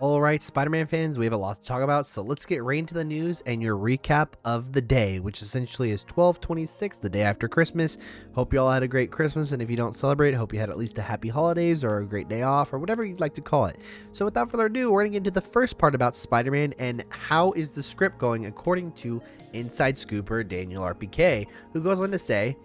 Alright, Spider-Man fans, we have a lot to talk about, so let's get right into the news and your recap of the day, which essentially is 12/26, the day after Christmas. Hope you all had a great Christmas, and if you don't celebrate, hope you had at least a happy holidays or a great day off or whatever you'd like to call it. So without further ado, we're going to get into the first part about Spider-Man and how is the script going according to Inside Scooper Daniel RPK, who goes on to say,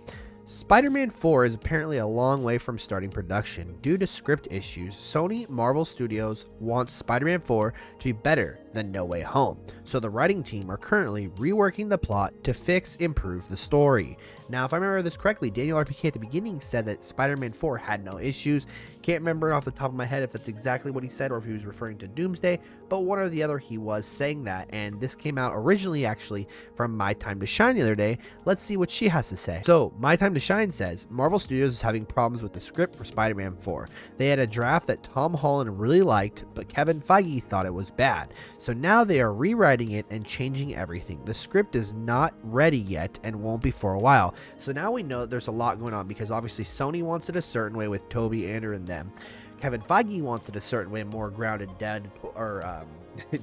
Spider-Man 4 is apparently a long way from starting production. Due to script issues, Sony Marvel Studios wants Spider-Man 4 to be better than No Way Home, so the writing team are currently reworking the plot to improve the story. Now, if I remember this correctly, Daniel RPK at the beginning said that Spider-Man 4 had no issues. Can't remember off the top of my head if that's exactly what he said or if he was referring to Doomsday, but one or the other he was saying that, and this came out originally actually from My Time to Shine the other day. Let's see what she has to say. So, My Time to Shine says, Marvel Studios is having problems with the script for Spider-Man 4. They had a draft that Tom Holland really liked, but Kevin Feige thought it was bad. So now they are rewriting it and changing everything. The script is not ready yet and won't be for a while. So now we know that there's a lot going on because obviously Sony wants it a certain way with Toby, Andrew, and them. Kevin Feige wants it a certain way, more grounded,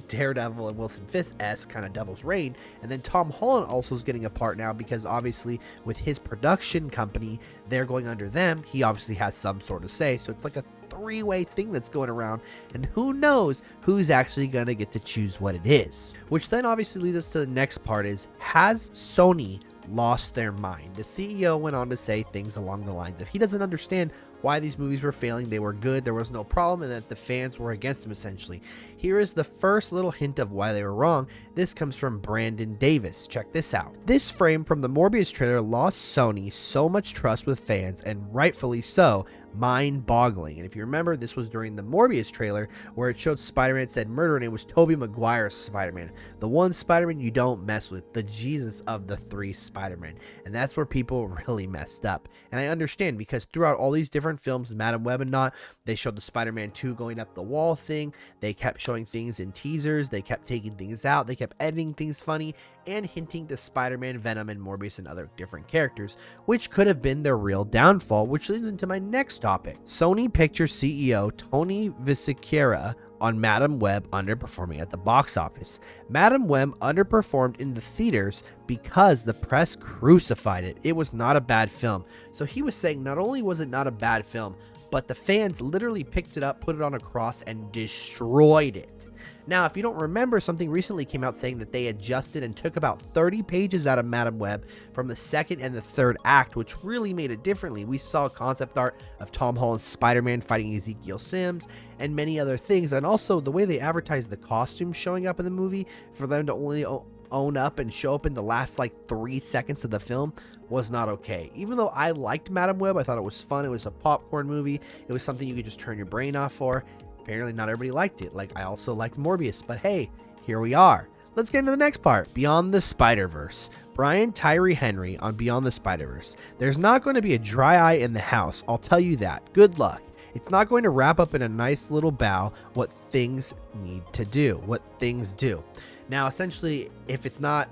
Daredevil and Wilson Fisk-esque kind of Devil's Reign. And then Tom Holland also is getting a part now because obviously with his production company, they're going under them. He obviously has some sort of say. So it's like a three-way thing that's going around, and who knows who's actually going to get to choose what it is. Which then obviously leads us to the next part is, has Sony lost their mind? The CEO went on to say things along the lines of he doesn't understand why these movies were failing. They were good, there was no problem, and that the fans were against them essentially. Here is the first little hint of why they were wrong. This comes from Brandon Davis. Check this out. This frame from the Morbius trailer lost Sony so much trust with fans, and rightfully so. Mind-boggling. And if you remember, this was during the Morbius trailer where it showed Spider-Man said murder, and it was Tobey Maguire's Spider-Man, the one Spider-Man you don't mess with, the Jesus of the three Spider-Man. And that's where people really messed up. And I understand, because throughout all these different films, Madam Web and not, they showed the Spider-Man 2 going up the wall thing, they kept showing things in teasers, they kept taking things out, they kept editing things funny and hinting to Spider-Man, Venom, and Morbius and other different characters, which could have been their real downfall, which leads into my next topic. Sony Pictures CEO Tony Vinciquerra on Madam Web underperforming at the box office. Madam Web underperformed in the theaters because the press crucified it. It was not a bad film. So he was saying not only was it not a bad film, but the fans literally picked it up, put it on a cross, and destroyed it. Now, if you don't remember, something recently came out saying that they adjusted and took about 30 pages out of Madam Web from the second and the third act, which really made it differently. We saw concept art of Tom Holland's Spider-Man fighting Ezekiel Sims and many other things, and also the way they advertised the costumes showing up in the movie for them to only own up and show up in the last like 3 seconds of the film was not okay. Even though I liked Madam Web, I thought it was fun, it was a popcorn movie, it was something you could just turn your brain off for. Apparently not everybody liked it. Like, I also liked Morbius, but hey, here we are. Let's get into the next part. Beyond the Spider-Verse. Brian Tyree Henry on Beyond the Spider-Verse. There's not going to be a dry eye in the house, I'll tell you that. Good luck. It's not going to wrap up in a nice little bow what things need to do, what things do. Now, essentially, if it's not...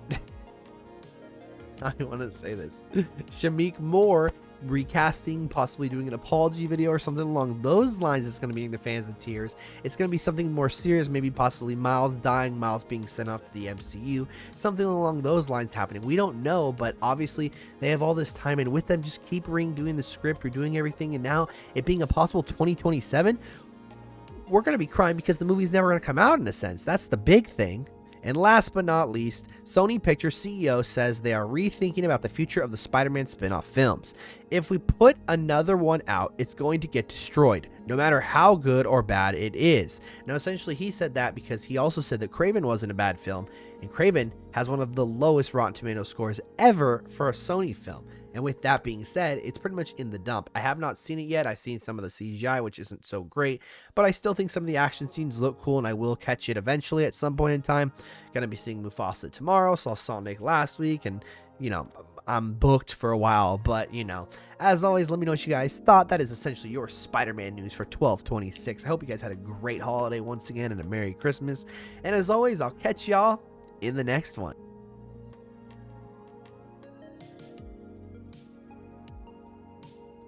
I want to say this. Shamik Moore recasting, possibly doing an apology video or something along those lines. It's going to be the fans in tears. It's going to be something more serious, maybe possibly Miles dying, Miles being sent off to the MCU, something along those lines happening. We don't know, but obviously they have all this time, and with them just keep doing the script, redoing everything, and now it being a possible 2027, we're going to be crying because the movie's never going to come out in a sense. That's the big thing. And last but not least, Sony Pictures CEO says they are rethinking about the future of the Spider-Man spin-off films. If we put another one out, it's going to get destroyed, no matter how good or bad it is. Now, essentially, he said that because he also said that Kraven wasn't a bad film, and Kraven has one of the lowest Rotten Tomatoes scores ever for a Sony film. And with that being said, it's pretty much in the dump. I have not seen it yet. I've seen some of the CGI, which isn't so great, but I still think some of the action scenes look cool, and I will catch it eventually at some point in time. Gonna be seeing Mufasa tomorrow, saw Sonic last week, and, you know, I'm booked for a while, but, you know, as always, let me know what you guys thought. That is essentially your Spider-Man news for 12/26. I hope you guys had a great holiday once again, and a Merry Christmas. And as always, I'll catch y'all in the next one.